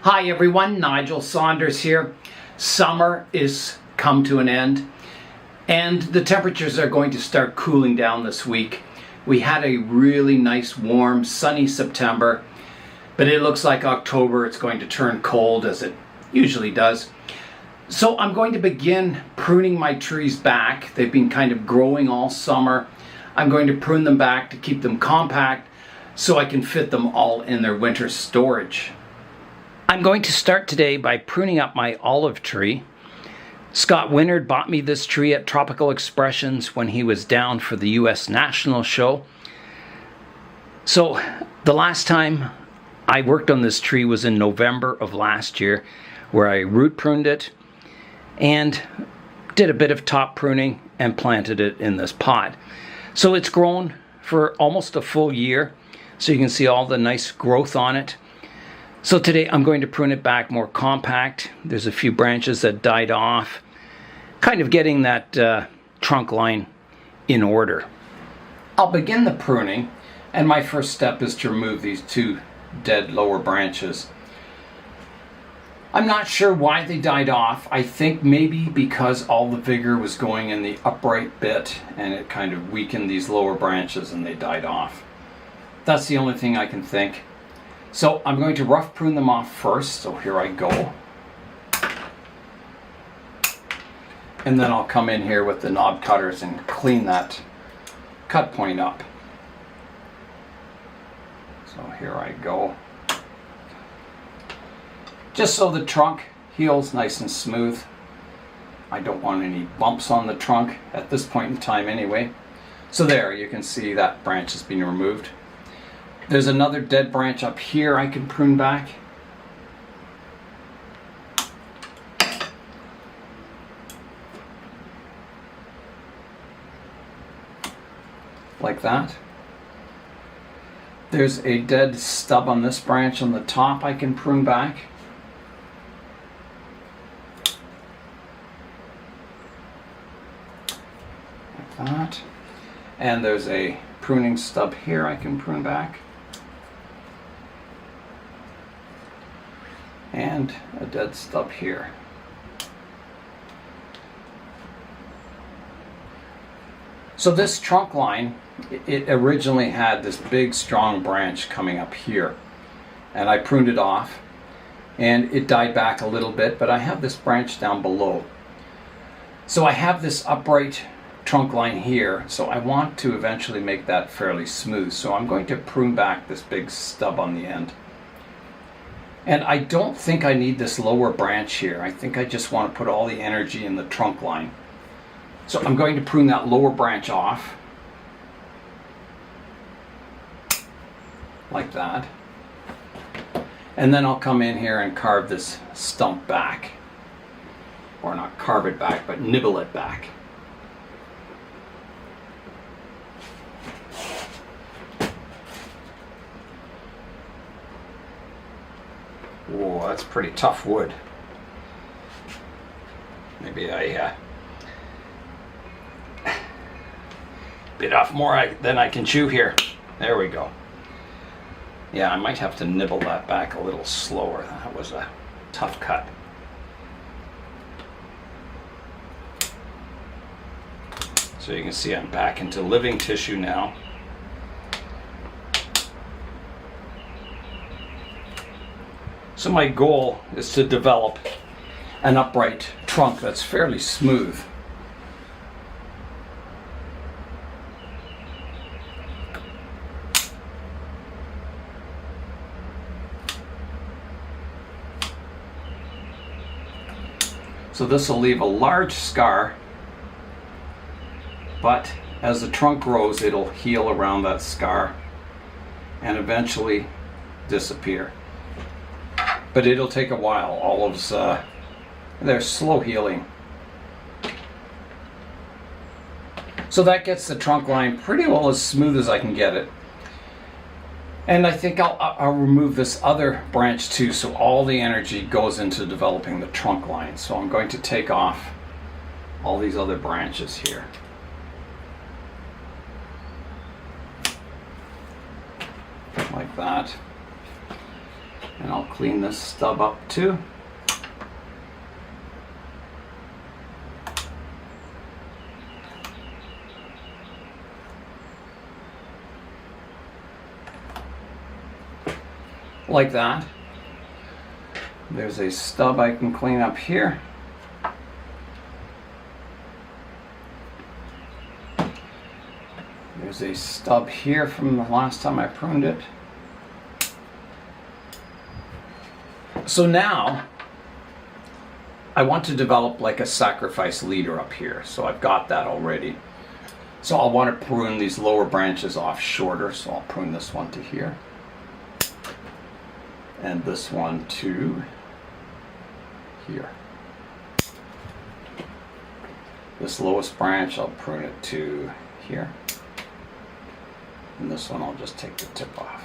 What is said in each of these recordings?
Hi everyone, Nigel Saunders here. Summer is come to an end and the temperatures are going to start cooling down this week. We had a really nice warm sunny September, but it looks like October it's going to turn cold as it usually does. So I'm going to begin pruning my trees back. They've been kind of growing all summer. I'm going to prune them back to keep them compact so I can fit them all in their winter storage. I'm going to start today by pruning up my olive tree. Scott Winard bought me this tree at Tropical Expressions when he was down for the US National Show. So the last time I worked on this tree was in November of last year, where I root pruned it and did a bit of top pruning and planted it in this pot. So it's grown for almost a full year, so you can see all the nice growth on it. So today I'm going to prune it back more compact. There's a few branches that died off, kind of getting that trunk line in order. I'll begin the pruning, and my first step is to remove these two dead lower branches. I'm not sure why they died off. I think maybe because all the vigor was going in the upright bit and it kind of weakened these lower branches and they died off. That's the only thing I can think. So I'm going to rough prune them off first, so here I go. And then I'll come in here with the knob cutters and clean that cut point up. So here I go. Just so the trunk heals nice and smooth. I don't want any bumps on the trunk at this point in time anyway. So there, you can see that branch has been removed. There's another dead branch up here I can prune back. Like that. There's a dead stub on this branch on the top I can prune back. Like that. And there's a pruning stub here I can prune back. And a dead stub here. So this trunk line, it originally had this big strong branch coming up here, and I pruned it off and it died back a little bit, but I have this branch down below. So I have this upright trunk line here, so I want to eventually make that fairly smooth. So I'm going to prune back this big stub on the end. And I don't think I need this lower branch here. I think I just want to put all the energy in the trunk line. So I'm going to prune that lower branch off. Like that. And then I'll come in here and carve this stump back. Or not carve it back, but nibble it back. Whoa, that's pretty tough wood. Maybe I bit off more than I can chew here. There we go. Yeah, I might have to nibble that back a little slower. That was a tough cut. So you can see I'm back into living tissue now. So my goal is to develop an upright trunk that's fairly smooth. So this will leave a large scar, but as the trunk grows, it'll heal around that scar and eventually disappear. But it'll take a while. Olives, they're slow healing. So that gets the trunk line pretty well as smooth as I can get it. And I think I'll remove this other branch too, so all the energy goes into developing the trunk line. So I'm going to take off all these other branches here. Like that. And I'll clean this stub up too. Like that. There's a stub I can clean up here. There's a stub here from the last time I pruned it. So now I want to develop like a sacrifice leader up here. So I've got that already. So I'll want to prune these lower branches off shorter. So I'll prune this one to here. And this one to here. This lowest branch, I'll prune it to here. And this one, I'll just take the tip off.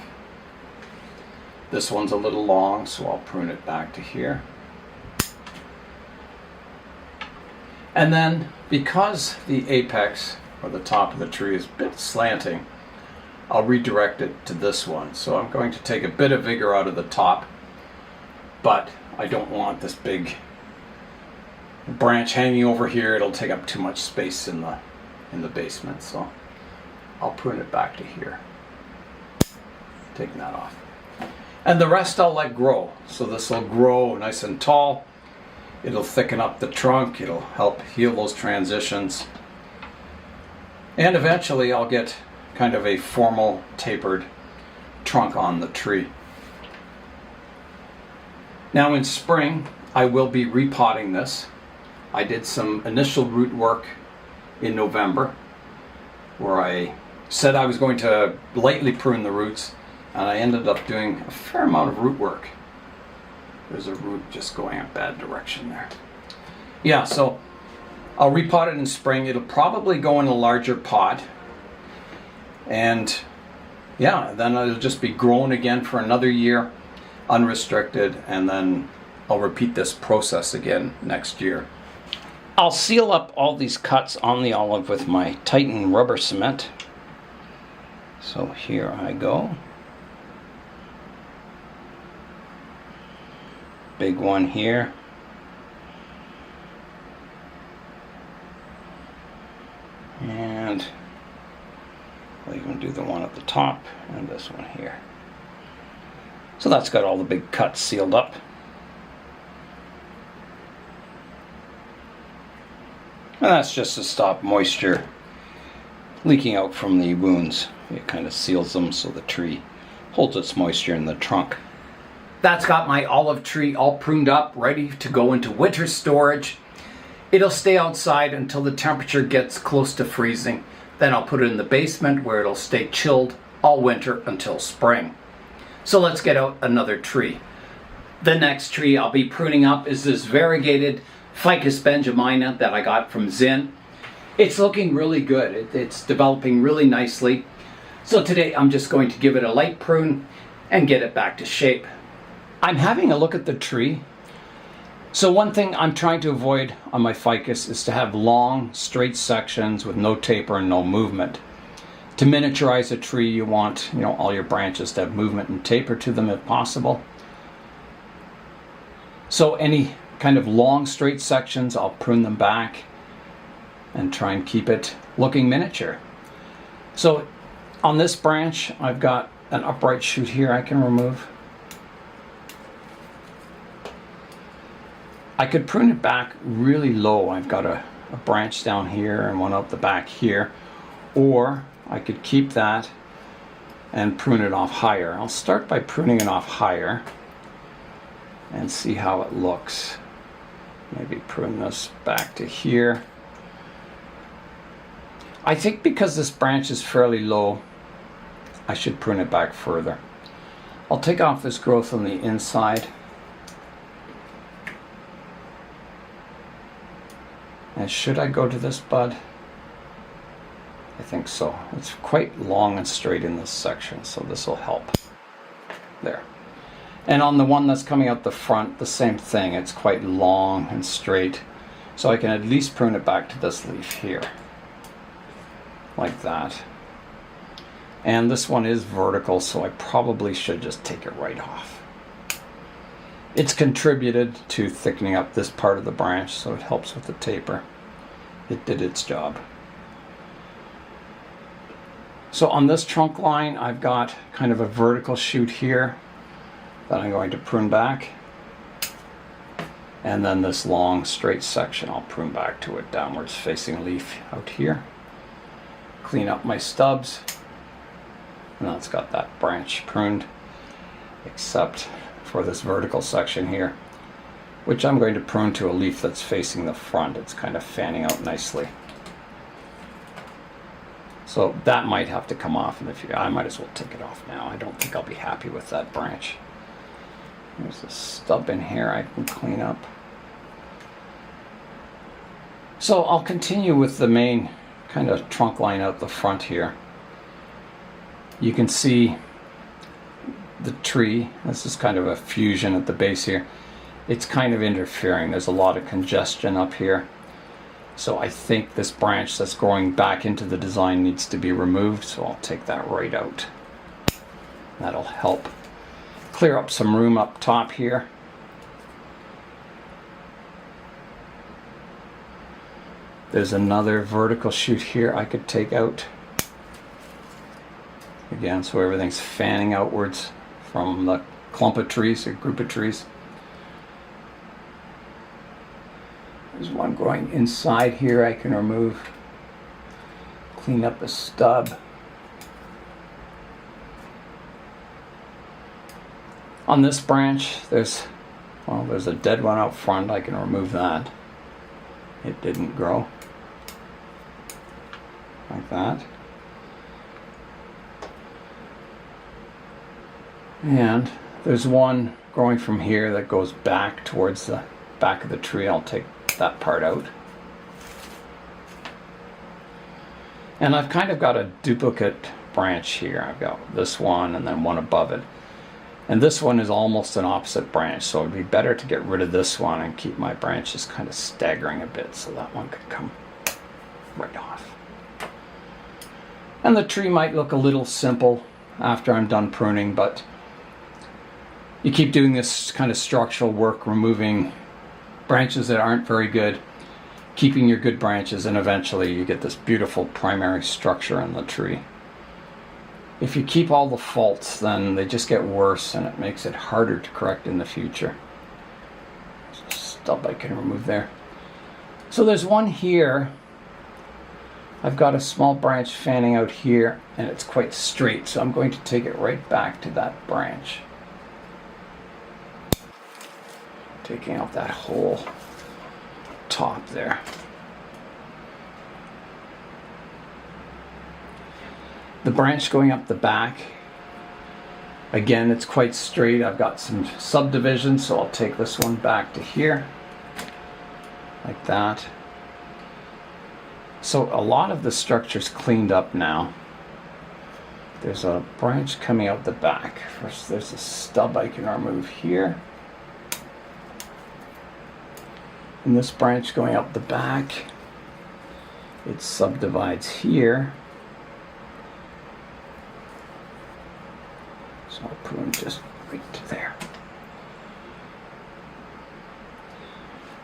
This one's a little long, so I'll prune it back to here. And then, because the apex, or the top of the tree, is a bit slanting, I'll redirect it to this one. So I'm going to take a bit of vigor out of the top, but I don't want this big branch hanging over here. It'll take up too much space in the basement. So I'll prune it back to here. Taking that off. And the rest I'll let grow. So this will grow nice and tall. It'll thicken up the trunk. It'll help heal those transitions. And eventually I'll get kind of a formal tapered trunk on the tree. Now in spring, I will be repotting this. I did some initial root work in November where I said I was going to lightly prune the roots, and I ended up doing a fair amount of root work. There's a root just going a bad direction there. Yeah, so I'll repot it in spring. It'll probably go in a larger pot. And yeah, then it'll just be grown again for another year, unrestricted, and then I'll repeat this process again next year. I'll seal up all these cuts on the olive with my Titan rubber cement. So here I go. Big one here. And I'll even do the one at the top and this one here. So that's got all the big cuts sealed up. And that's just to stop moisture leaking out from the wounds. It kind of seals them so the tree holds its moisture in the trunk. That's got my olive tree all pruned up, ready to go into winter storage. It'll stay outside until the temperature gets close to freezing. Then I'll put it in the basement where it'll stay chilled all winter until spring. So let's get out another tree. The next tree I'll be pruning up is this Variegated Ficus benjamina that I got from Zinn. It's looking really good. It's developing really nicely. So today I'm just going to give it a light prune and get it back to shape. I'm having a look at the tree. So one thing I'm trying to avoid on my ficus is to have long, straight sections with no taper and no movement. To miniaturize a tree, you want, all your branches to have movement and taper to them if possible. So any kind of long, straight sections, I'll prune them back and try and keep it looking miniature. So on this branch, I've got an upright shoot here I can remove. I could prune it back really low. I've got a branch down here and one up the back here. Or I could keep that and prune it off higher. I'll start by pruning it off higher and see how it looks. Maybe prune this back to here. I think because this branch is fairly low, I should prune it back further. I'll take off this growth on the inside. And should I go to this bud? I think so. It's quite long and straight in this section, so this will help. There. And on the one that's coming out the front, the same thing. It's quite long and straight. So I can at least prune it back to this leaf here. Like that. And this one is vertical, so I probably should just take it right off. It's contributed to thickening up this part of the branch, so it helps with the taper. It did its job. So on this trunk line, I've got kind of a vertical shoot here that I'm going to prune back. And then this long straight section I'll prune back to a downwards facing leaf out here. Clean up my stubs. And now it's got that branch pruned, except for this vertical section here, which I'm going to prune to a leaf that's facing the front. It's kind of fanning out nicely. So that might have to come off in the future. I might as well take it off now. I don't think I'll be happy with that branch. There's a stub in here I can clean up. So I'll continue with the main kind of trunk line out the front here. You can see the tree. This is kind of a fusion at the base here. It's kind of interfering. There's a lot of congestion up here. So I think this branch that's growing back into the design needs to be removed. So I'll take that right out. That'll help clear up some room up top here. There's another vertical shoot here I could take out. Again, so everything's fanning outwards from the clump of trees or group of trees. There's one growing inside here I can remove. Clean up a stub. On this branch, there's a dead one out front. I can remove that. It didn't grow. Like that. And there's one growing from here that goes back towards the back of the tree. I'll take that part out. And I've kind of got a duplicate branch here. I've got this one and then one above it. And this one is almost an opposite branch, so it'd be better to get rid of this one and keep my branches kind of staggering a bit so that one could come right off. And the tree might look a little simple after I'm done pruning, but you keep doing this kind of structural work, removing branches that aren't very good, keeping your good branches, and eventually you get this beautiful primary structure in the tree. If you keep all the faults, then they just get worse and it makes it harder to correct in the future. There's a stub I can remove there. So there's one here. I've got a small branch fanning out here and it's quite straight, so I'm going to take it right back to that branch. Taking out that whole top there. The branch going up the back, again, it's quite straight. I've got some subdivisions, so I'll take this one back to here, like that. So a lot of the structure's cleaned up now. There's a branch coming out the back. First, there's a stub I can remove here. And this branch going up the back, it subdivides here. So I'll prune just right to there.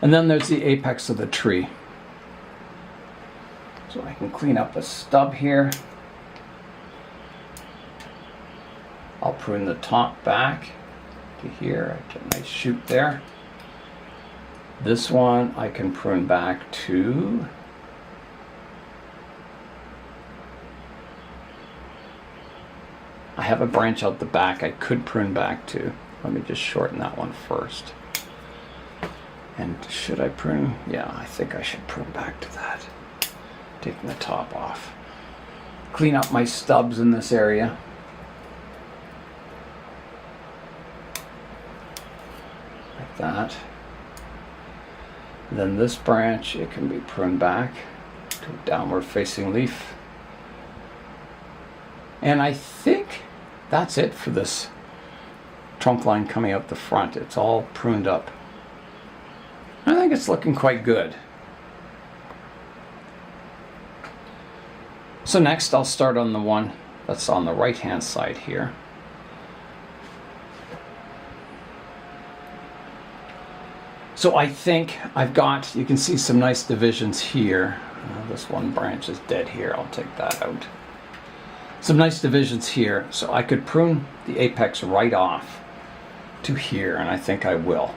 And then there's the apex of the tree. So I can clean up a stub here. I'll prune the top back to here. I get a nice shoot there. This one I can prune back to I have a branch out the back I could prune back to. Let me just shorten that one first. And should I prune? Yeah, I think I should prune back to that. Taking the top off. Clean up my stubs in this area. Like that. Then this branch, it can be pruned back to a downward facing leaf. And I think that's it for this trunk line coming out the front. It's all pruned up. I think it's looking quite good. So next I'll start on the one that's on the right hand side here. So I think I've got, you can see some nice divisions here. This one branch is dead here, I'll take that out. Some nice divisions here, so I could prune the apex right off to here, and I think I will.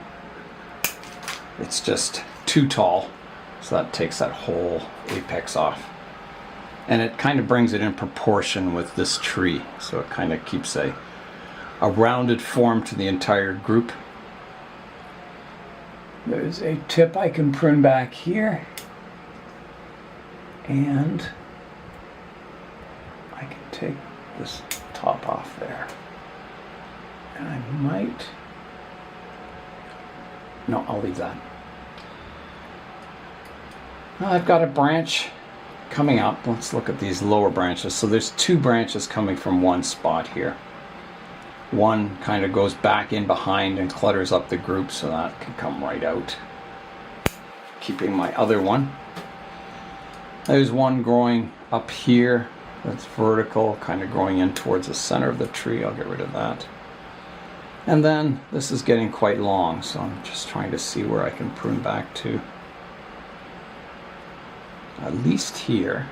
It's just too tall, so that takes that whole apex off. And it kind of brings it in proportion with this tree, so it kind of keeps a rounded form to the entire group. There's a tip I can prune back here, and I can take this top off there. And I might, no, I'll leave that. Well, I've got a branch coming up. Let's look at these lower branches. So there's two branches coming from one spot here. One kind of goes back in behind and clutters up the group, so that can come right out. Keeping my other one. There's one growing up here that's vertical, kind of growing in towards the center of the tree. I'll get rid of that. And then this is getting quite long, so I'm just trying to see where I can prune back to. At least here.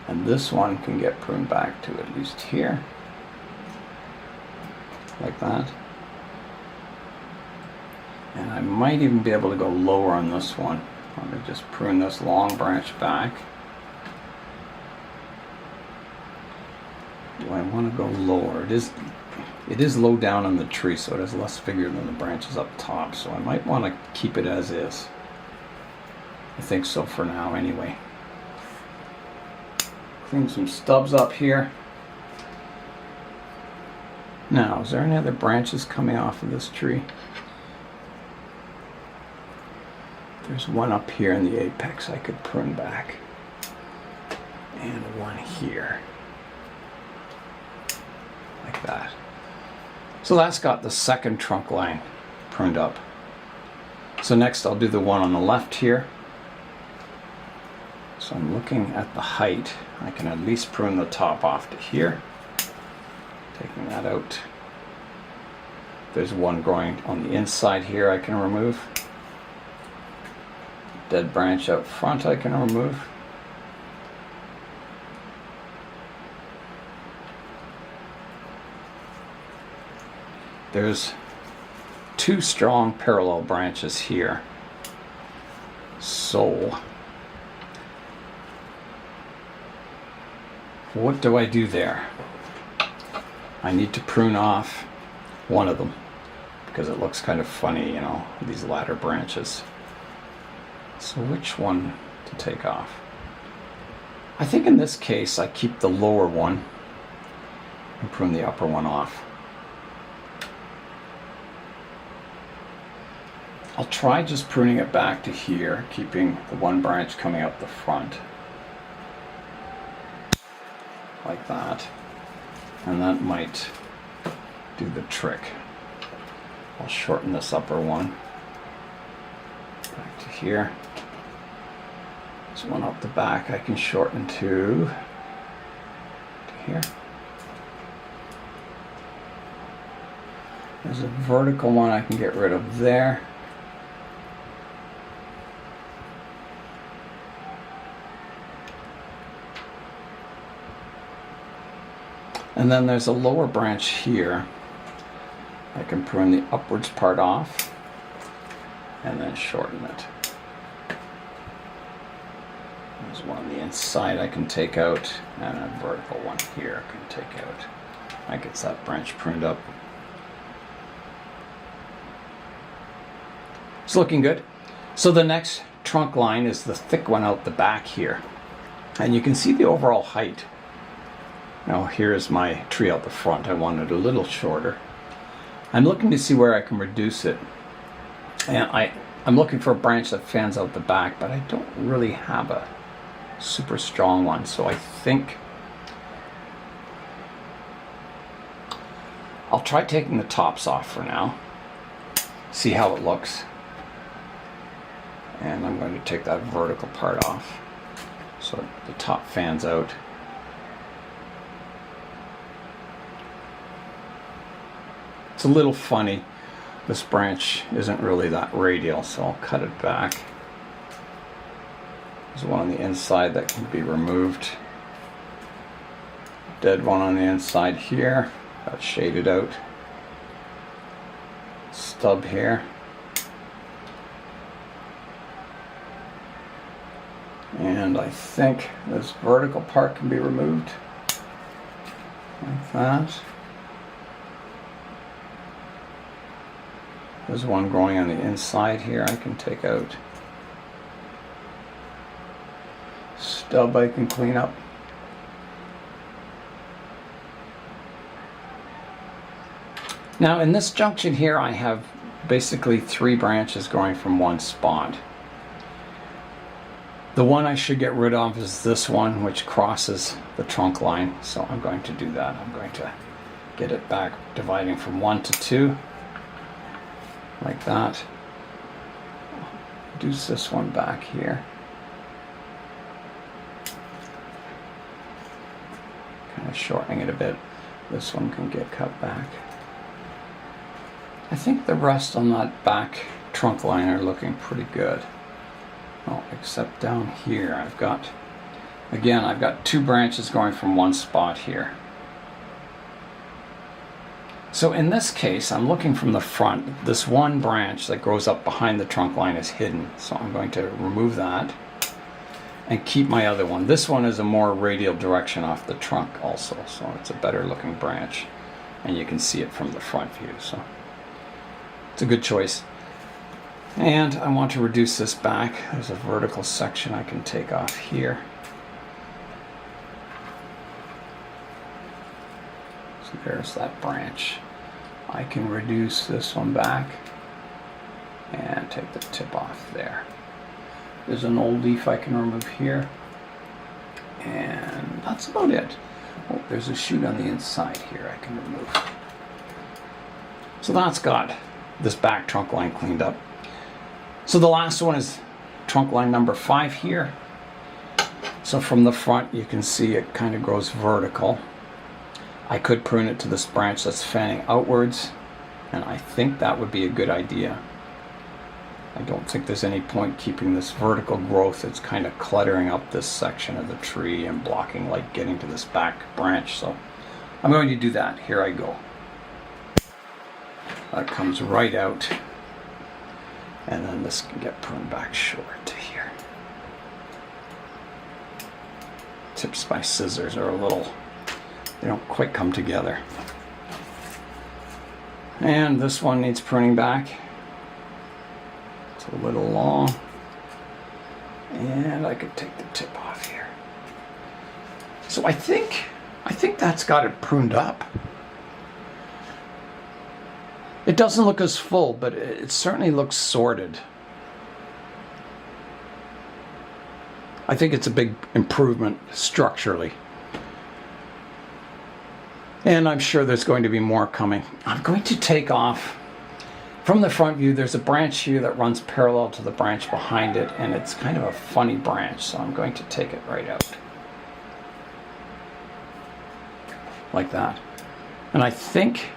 And this one can get pruned back to at least here. Like that. And I might even be able to go lower on this one. I'm going to just prune this long branch back. Do I want to go lower? It is low down on the tree, so it has less figure than the branches up top. So I might want to keep it as is. I think so for now anyway. Clean some stubs up here. Now, is there any other branches coming off of this tree? There's one up here in the apex I could prune back. And one here. Like that. So that's got the second trunk line pruned up. So next I'll do the one on the left here. So I'm looking at the height. I can at least prune the top off to here. Taking that out. There's one growing on the inside here I can remove. Dead branch out front I can remove. There's two strong parallel branches here. So what do I do there? I need to prune off one of them because it looks kind of funny, you know, these ladder branches. So which one to take off? I think in this case I keep the lower one and prune the upper one off. I'll try just pruning it back to here, keeping the one branch coming up the front. Like that. And that might do the trick. I'll shorten this upper one. Back to here. This one up the back I can shorten to here. There's a vertical one I can get rid of there. And then there's a lower branch here. I can prune the upwards part off and then shorten it. There's one on the inside I can take out, and a vertical one here I can take out. That gets that branch pruned up. It's looking good. So the next trunk line is the thick one out the back here. And you can see the overall height. Now here's my tree out the front. I want it a little shorter. I'm looking to see where I can reduce it. And I'm looking for a branch that fans out the back, but I don't really have a super strong one. So I think I'll try taking the tops off for now. See how it looks. And I'm going to take that vertical part off so the top fans out. It's a little funny. This branch isn't really that radial, so I'll cut it back. There's one on the inside that can be removed. Dead one on the inside here. That's shaded out. Stub here. And I think this vertical part can be removed. Like that. There's one growing on the inside here I can take out. Stub I can clean up. Now in this junction here I have basically 3 branches growing from one spot. The one I should get rid of is this one, which crosses the trunk line, so I'm going to do that. I'm going to get it back, dividing from 1 to 2. Like that. Reduce this one back here. Kind of shortening it a bit. This one can get cut back. I think the rest on that back trunk line are looking pretty good. Oh, except down here I've got 2 branches going from one spot here. So in this case, I'm looking from the front. This one branch that grows up behind the trunk line is hidden. So I'm going to remove that and keep my other one. This one is a more radial direction off the trunk also, so it's a better looking branch. And you can see it from the front view, so it's a good choice. And I want to reduce this back. There's a vertical section I can take off here. So there's that branch. I can reduce this one back and take the tip off there. There's an old leaf I can remove here. And that's about it. Oh, there's a shoot on the inside here I can remove. So that's got this back trunk line cleaned up. So the last one is trunk line number 5 here. So from the front you can see it kind of grows vertical. I could prune it to this branch that's fanning outwards, and I think that would be a good idea. I don't think there's any point keeping this vertical growth. It's kind of cluttering up this section of the tree and blocking light getting to this back branch. So I'm going to do that. Here I go. That comes right out. And then this can get pruned back short to here. Tips by scissors are a little, they don't quite come together. And this one needs pruning back. It's a little long. And I could take the tip off here. So I think that's got it pruned up. It doesn't look as full, but it certainly looks sorted. I think it's a big improvement structurally. And I'm sure there's going to be more coming. I'm going to take off from the front view. There's a branch here that runs parallel to the branch behind it, and it's kind of a funny branch, so I'm going to take it right out. Like that. And I think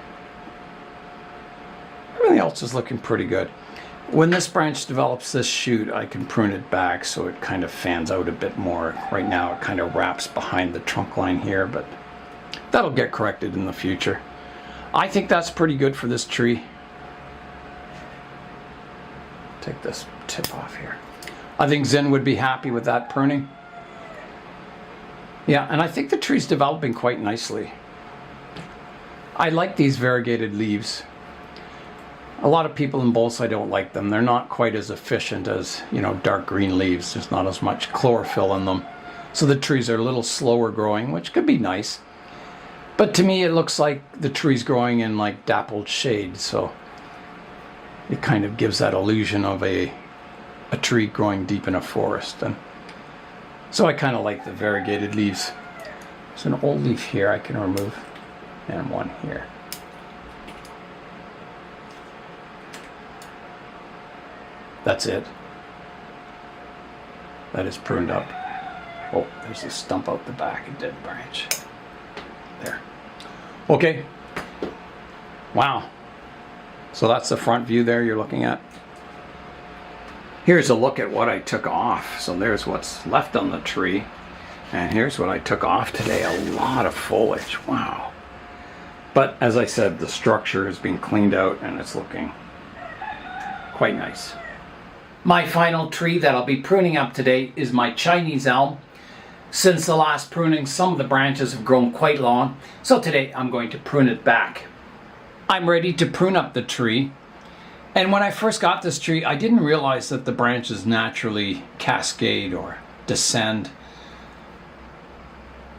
everything else is looking pretty good. When this branch develops this shoot, I can prune it back so it kind of fans out a bit more. Right now it kind of wraps behind the trunk line here, but that'll get corrected in the future. I think that's pretty good for this tree. Take this tip off here. I think Zen would be happy with that pruning. Yeah, and I think the tree's developing quite nicely. I like these variegated leaves. A lot of people in bonsai don't like them. They're not quite as efficient as, dark green leaves. There's not as much chlorophyll in them. So the trees are a little slower growing, which could be nice. But to me, it looks like the tree's growing in like dappled shade. So it kind of gives that illusion of a tree growing deep in a forest. And so I kind of like the variegated leaves. There's an old leaf here I can remove, and one here. That's it. That is pruned up. Oh, there's a stump out the back, a dead branch. There. Okay. Wow. So that's the front view there you're looking at. Here's a look at what I took off. So there's what's left on the tree. And here's what I took off today. A lot of foliage. Wow. But as I said, the structure has been cleaned out and it's looking quite nice. My final tree that I'll be pruning up today is my Chinese elm. Since the last pruning, some of the branches have grown quite long, so today I'm going to prune it back. I'm ready to prune up the tree. And when I first got this tree, I didn't realize that the branches naturally cascade or descend.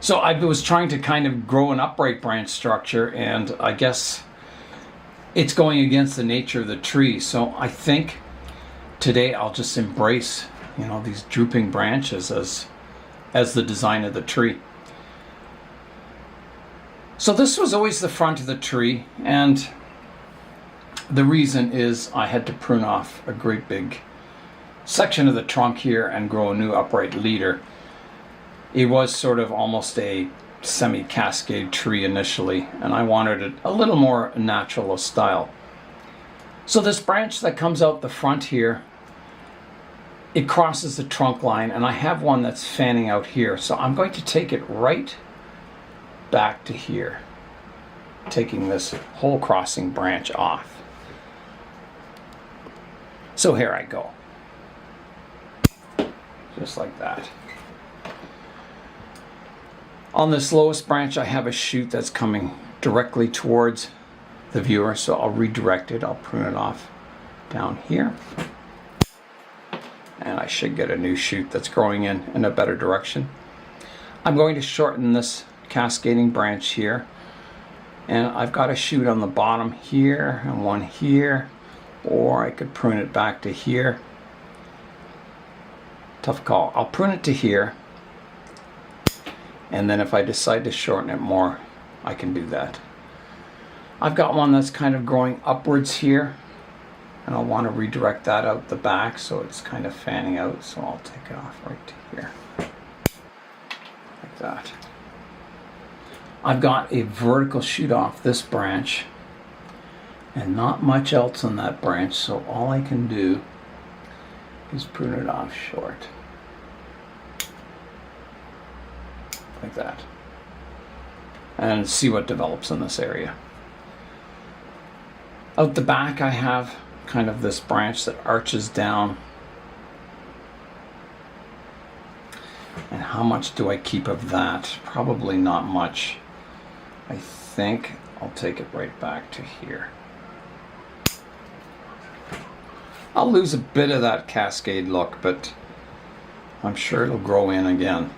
So I was trying to kind of grow an upright branch structure, and I guess it's going against the nature of the tree. So I think today I'll just embrace, these drooping branches as the design of the tree. So this was always the front of the tree, and the reason is I had to prune off a great big section of the trunk here and grow a new upright leader. It was sort of almost a semi-cascade tree initially, and I wanted it a little more natural of style. So this branch that comes out the front here, it crosses the trunk line, and I have one that's fanning out here. So I'm going to take it right back to here, taking this whole crossing branch off. So here I go. Just like that. On this lowest branch, I have a shoot that's coming directly towards the viewer, so I'll redirect it. I'll prune it off down here. And I should get a new shoot that's growing in a better direction. I'm going to shorten this cascading branch here. And I've got a shoot on the bottom here and one here, or I could prune it back to here. Tough call. I'll prune it to here. And then if I decide to shorten it more, I can do that. I've got one that's kind of growing upwards here, and I'll want to redirect that out the back so it's kind of fanning out. So I'll take it off right to here, like that. I've got a vertical shoot off this branch and not much else on that branch, so all I can do is prune it off short, like that, and see what develops in this area. Out the back I have kind of this branch that arches down. And how much do I keep of that? Probably not much. I think I'll take it right back to here. I'll lose a bit of that cascade look, but I'm sure it'll grow in again.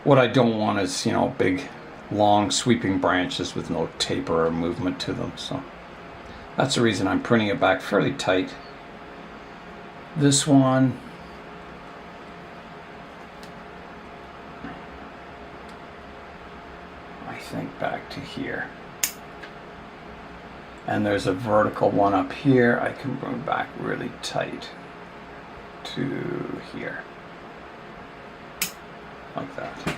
What I don't want is, big, long, sweeping branches with no taper or movement to them. So that's the reason I'm pruning it back fairly tight. This one, I think back to here. And there's a vertical one up here. I can bring back really tight to here, like that.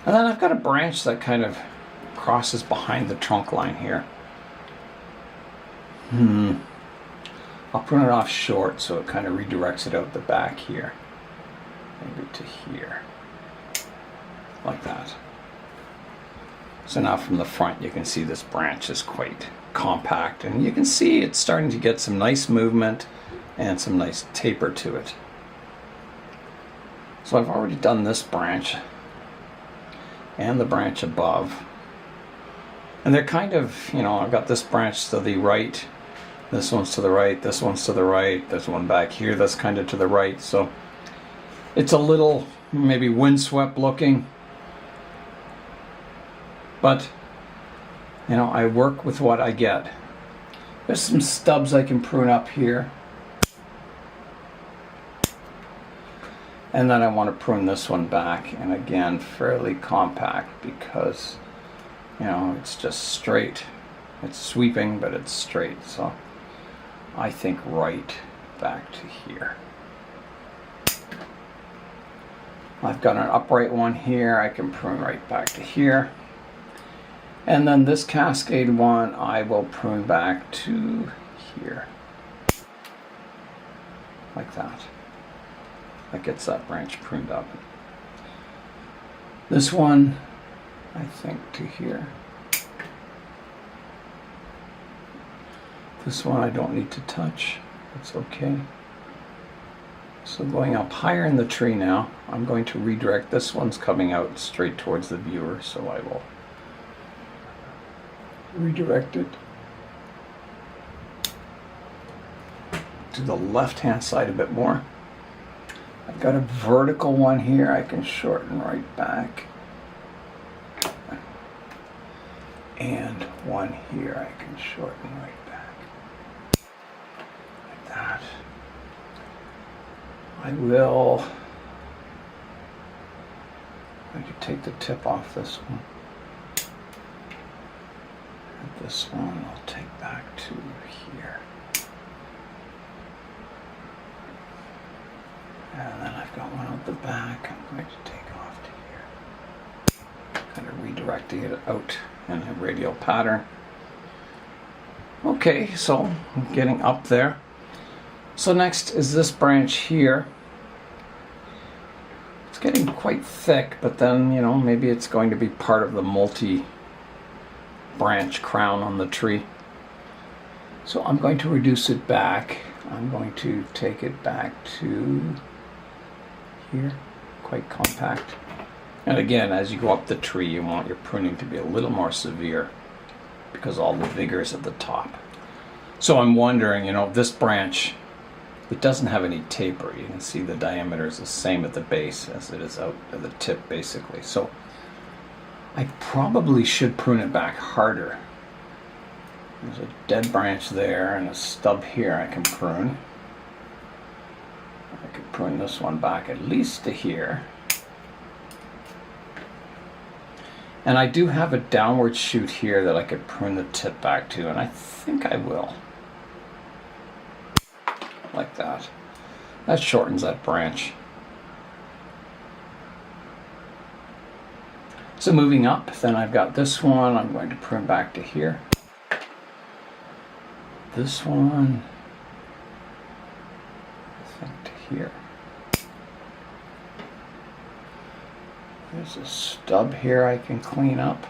And then I've got a branch that kind of crosses behind the trunk line here. I'll prune it off short so it kind of redirects it out the back here, maybe to here, like that. So now from the front you can see this branch is quite compact, and you can see it's starting to get some nice movement and some nice taper to it. So I've already done this branch and the branch above, and they're kind of, I've got this branch to the right, this one's to the right, this one's to the right, there's one back here that's kind of to the right, so it's a little maybe windswept looking. But, I work with what I get. There's some stubs I can prune up here. And then I want to prune this one back, and again, fairly compact because, it's just straight. It's sweeping, but it's straight. So I think right back to here. I've got an upright one here. I can prune right back to here. And then this Cascade one I will prune back to here. Like that. That gets that branch pruned up. This one, I think, to here. This one I don't need to touch. It's okay. So going up higher in the tree now, I'm going to redirect. This one's coming out straight towards the viewer, so I will redirect it to the left-hand side a bit more. I've got a vertical one here I can shorten right back. And one here I can shorten right back. Like that. I will take the tip off this one. And this one I'll take back to here. And then I've got one out the back I'm going to take off to here. Kind of redirecting it out in a radial pattern. Okay, so I'm getting up there. So next is this branch here. It's getting quite thick, but then, you know, maybe it's going to be part of the multi-branch crown on the tree. So I'm going to reduce it back. I'm going to take it back to here, quite compact. And again, as you go up the tree, you want your pruning to be a little more severe because all the vigor is at the top. So I'm wondering, you know, this branch, it doesn't have any taper. You can see the diameter is the same at the base as it is out at the tip, basically. So I probably should prune it back harder. There's a dead branch there and a stub here I can prune. I could prune this one back at least to here. And I do have a downward shoot here that I could prune the tip back to, and I think I will. Like that. That shortens that branch. So moving up, then I've got this one I'm going to prune back to here. This one, I think to here. There's a stub here I can clean up.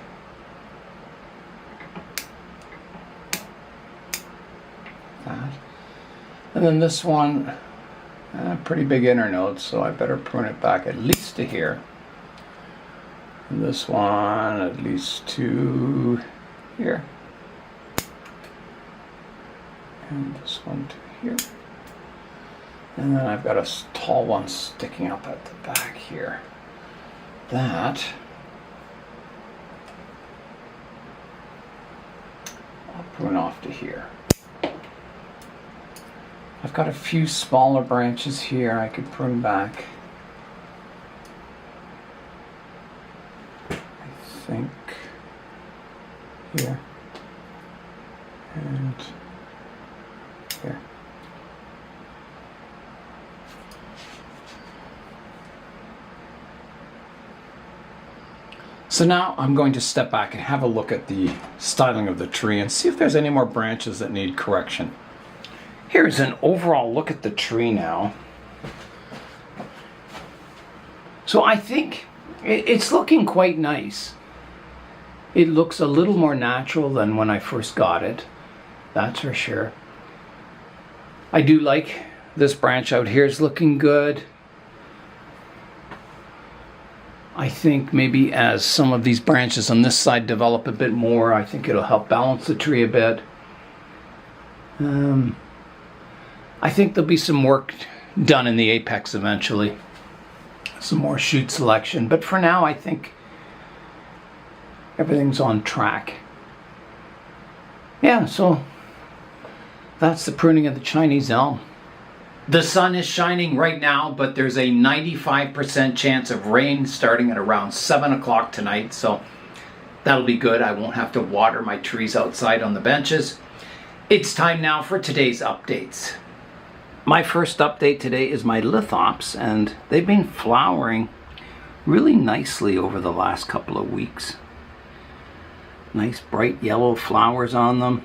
That. And then this one, pretty big internode, so I better prune it back at least to here. And this one at least to here. And this one to here. And then I've got a tall one sticking up at the back here. That I'll prune off to here. I've got a few smaller branches here I could prune back. I think here and here. So now I'm going to step back and have a look at the styling of the tree and see if there's any more branches that need correction. Here's an overall look at the tree now. So I think it's looking quite nice. It looks a little more natural than when I first got it, that's for sure. I do like this branch out here is looking good. I think maybe as some of these branches on this side develop a bit more, I think it'll help balance the tree a bit. I think there'll be some work done in the apex eventually. Some more shoot selection. But for now, I think everything's on track. Yeah, so that's the pruning of the Chinese elm. The sun is shining right now, but there's a 95% chance of rain starting at around 7 o'clock tonight. So that'll be good. I won't have to water my trees outside on the benches. It's time now for today's updates. My first update today is my lithops, and they've been flowering really nicely over the last couple of weeks. Nice bright yellow flowers on them.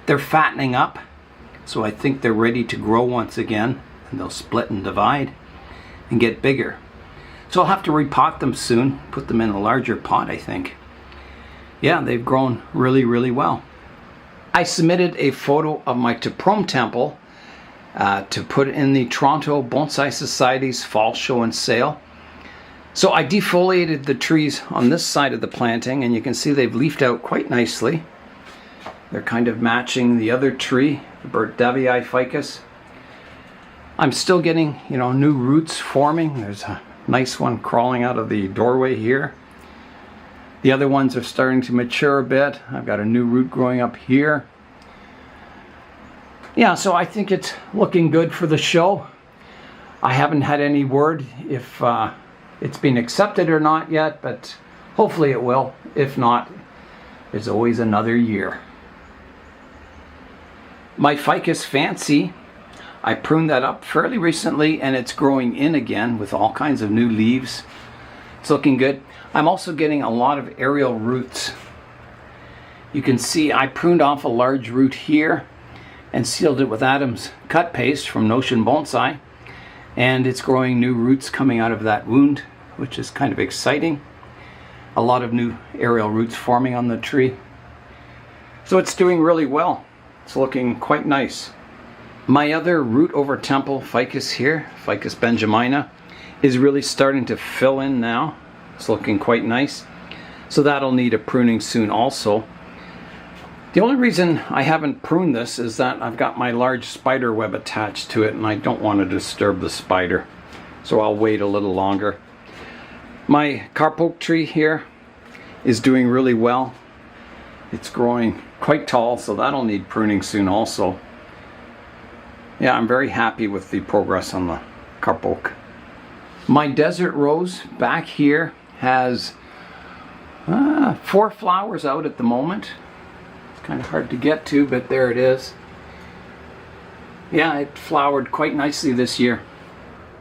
They're fattening up, so I think they're ready to grow once again, and they'll split and divide and get bigger. So I'll have to repot them soon, put them in a larger pot, I think. Yeah, they've grown really, really well. I submitted a photo of my Pruning temple to put in the Toronto Bonsai Society's fall show and sale. So I defoliated the trees on this side of the planting, and you can see they've leafed out quite nicely. They're kind of matching the other tree, the Variegated Ficus. I'm still getting, new roots forming. There's a nice one crawling out of the doorway here. The other ones are starting to mature a bit. I've got a new root growing up here. Yeah, so I think it's looking good for the show. I haven't had any word if it's been accepted or not yet, but hopefully it will. If not, there's always another year. My Ficus Fancy, I pruned that up fairly recently, and it's growing in again with all kinds of new leaves. It's looking good. I'm also getting a lot of aerial roots. You can see I pruned off a large root here and sealed it with Adam's cut paste from Notion Bonsai, and it's growing new roots coming out of that wound, which is kind of exciting. A lot of new aerial roots forming on the tree. So it's doing really well. It's looking quite nice. My other root over temple ficus here, Ficus benjamina, is really starting to fill in now. It's looking quite nice. So that'll need a pruning soon also. The only reason I haven't pruned this is that I've got my large spider web attached to it, and I don't want to disturb the spider. So I'll wait a little longer. My carpoke tree here is doing really well. It's growing quite tall, so that'll need pruning soon also. Yeah, I'm very happy with the progress on the carpoke. My desert rose back here has 4 flowers out at the moment. It's kind of hard to get to, but there it is. Yeah, it flowered quite nicely this year.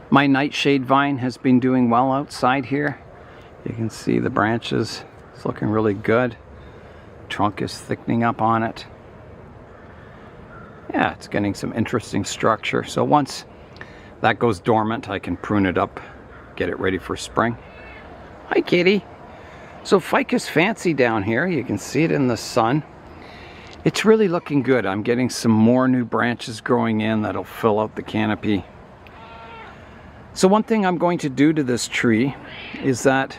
My nightshade vine has been doing well outside here. You can see the branches. It's looking really good. Trunk is thickening up on it. Yeah, it's getting some interesting structure. So once that goes dormant, I can prune it up, get it ready for spring. Hi, kitty. So Ficus Fancy down here, you can see it in the sun. It's really looking good. I'm getting some more new branches growing in that'll fill out the canopy. So one thing I'm going to do to this tree is that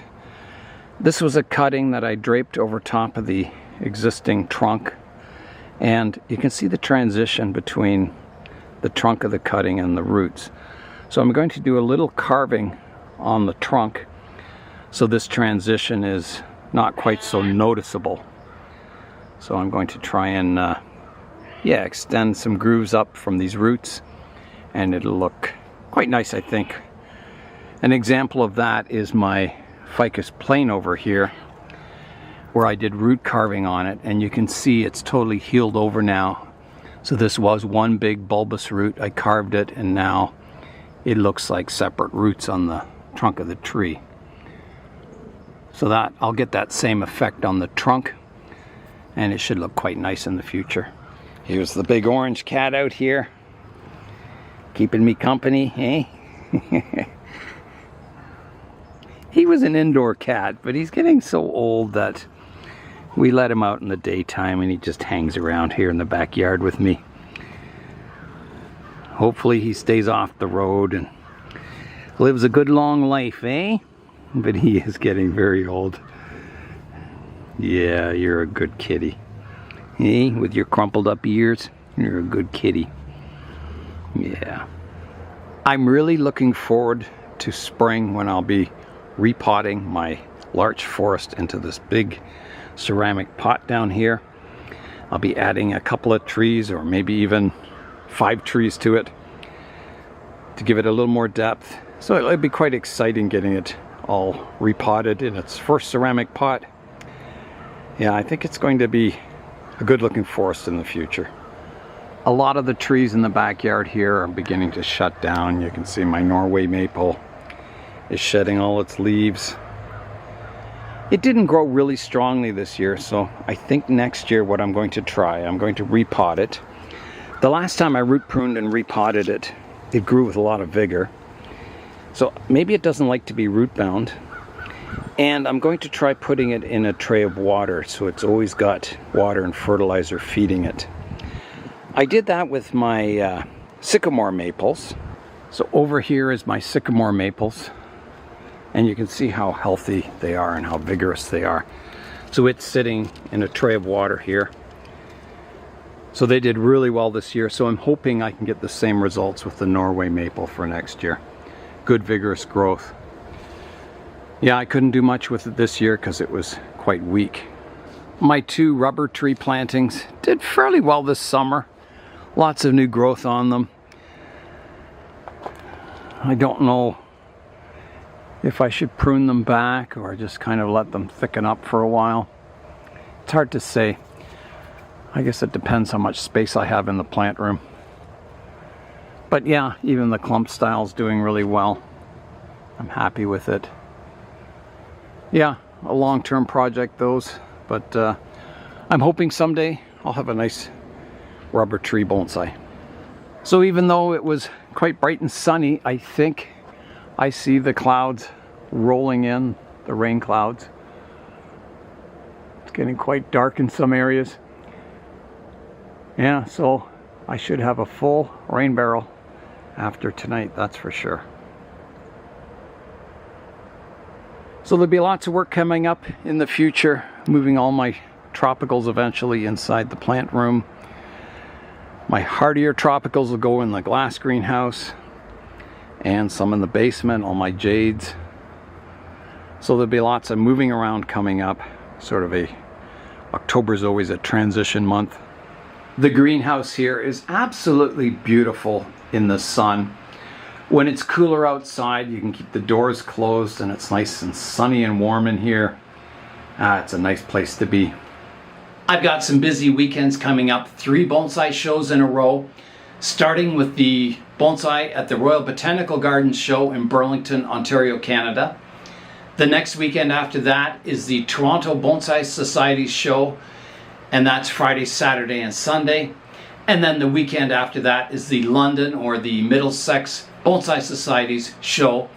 this was a cutting that I draped over top of the existing trunk, and you can see the transition between the trunk of the cutting and the roots. So I'm going to do a little carving on the trunk so this transition is not quite so noticeable. So I'm going to try and extend some grooves up from these roots, and it'll look quite nice, I think. An example of that is my Ficus plane over here, where I did root carving on it, and you can see it's totally healed over now. So this was one big bulbous root. I carved it, and now it looks like separate roots on the trunk of the tree. So that I'll get that same effect on the trunk, and it should look quite nice in the future. Here's the big orange cat out here, keeping me company, eh? He was an indoor cat, but he's getting so old that we let him out in the daytime, and he just hangs around here in the backyard with me. Hopefully he stays off the road and lives a good long life, eh? But he is getting very old. Yeah, you're a good kitty. Eh? With your crumpled up ears, you're a good kitty. Yeah. I'm really looking forward to spring when I'll be repotting my larch forest into this big ceramic pot down here. I'll be adding a couple of trees, or maybe even 5 trees to it, to give it a little more depth. So it'll be quite exciting getting it all repotted in its first ceramic pot. Yeah, I think it's going to be a good looking forest in the future. A lot of the trees in the backyard here are beginning to shut down. You can see my Norway maple is shedding all its leaves. It didn't grow really strongly this year, so I think next year what I'm going to try, I'm going to repot it. The last time I root pruned and repotted it, it grew with a lot of vigor. So maybe it doesn't like to be root bound. And I'm going to try putting it in a tray of water so it's always got water and fertilizer feeding it. I did that with my sycamore maples. So over here is my sycamore maples. And you can see how healthy they are and how vigorous they are. So it's sitting in a tray of water here. So they did really well this year. So I'm hoping I can get the same results with the Norway maple for next year. Good vigorous growth. Yeah, I couldn't do much with it this year because it was quite weak. My 2 rubber tree plantings did fairly well this summer. Lots of new growth on them. I don't know if I should prune them back or just kind of let them thicken up for a while. It's hard to say. I guess it depends how much space I have in the plant room. But yeah, even the clump style is doing really well. I'm happy with it. Yeah, a long-term project those, but I'm hoping someday I'll have a nice rubber tree bonsai. So even though it was quite bright and sunny, I think I see the clouds rolling in, the rain clouds. It's getting quite dark in some areas. Yeah, so I should have a full rain barrel after tonight, that's for sure. So there'll be lots of work coming up in the future, moving all my tropicals eventually inside the plant room. My hardier tropicals will go in the glass greenhouse and some in the basement, all my jades. So there'll be lots of moving around coming up. October is always a transition month. The greenhouse here is absolutely beautiful in the sun. When it's cooler outside, you can keep the doors closed and it's nice and sunny and warm in here. It's a nice place to be. I've got some busy weekends coming up, 3 bonsai shows in a row, starting with the bonsai at the Royal Botanical Gardens show in Burlington, Ontario, Canada. The next weekend after that is the Toronto Bonsai Society show, and that's Friday, Saturday, and Sunday. And then the weekend after that is the London or the Middlesex Bonsai Society's show,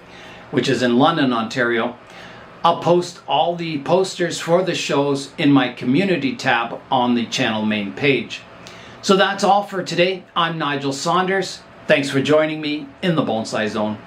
which is in London, Ontario. I'll post all the posters for the shows in my community tab on the channel main page. So that's all for today. I'm Nigel Saunders. Thanks for joining me in the Bonsai Zone.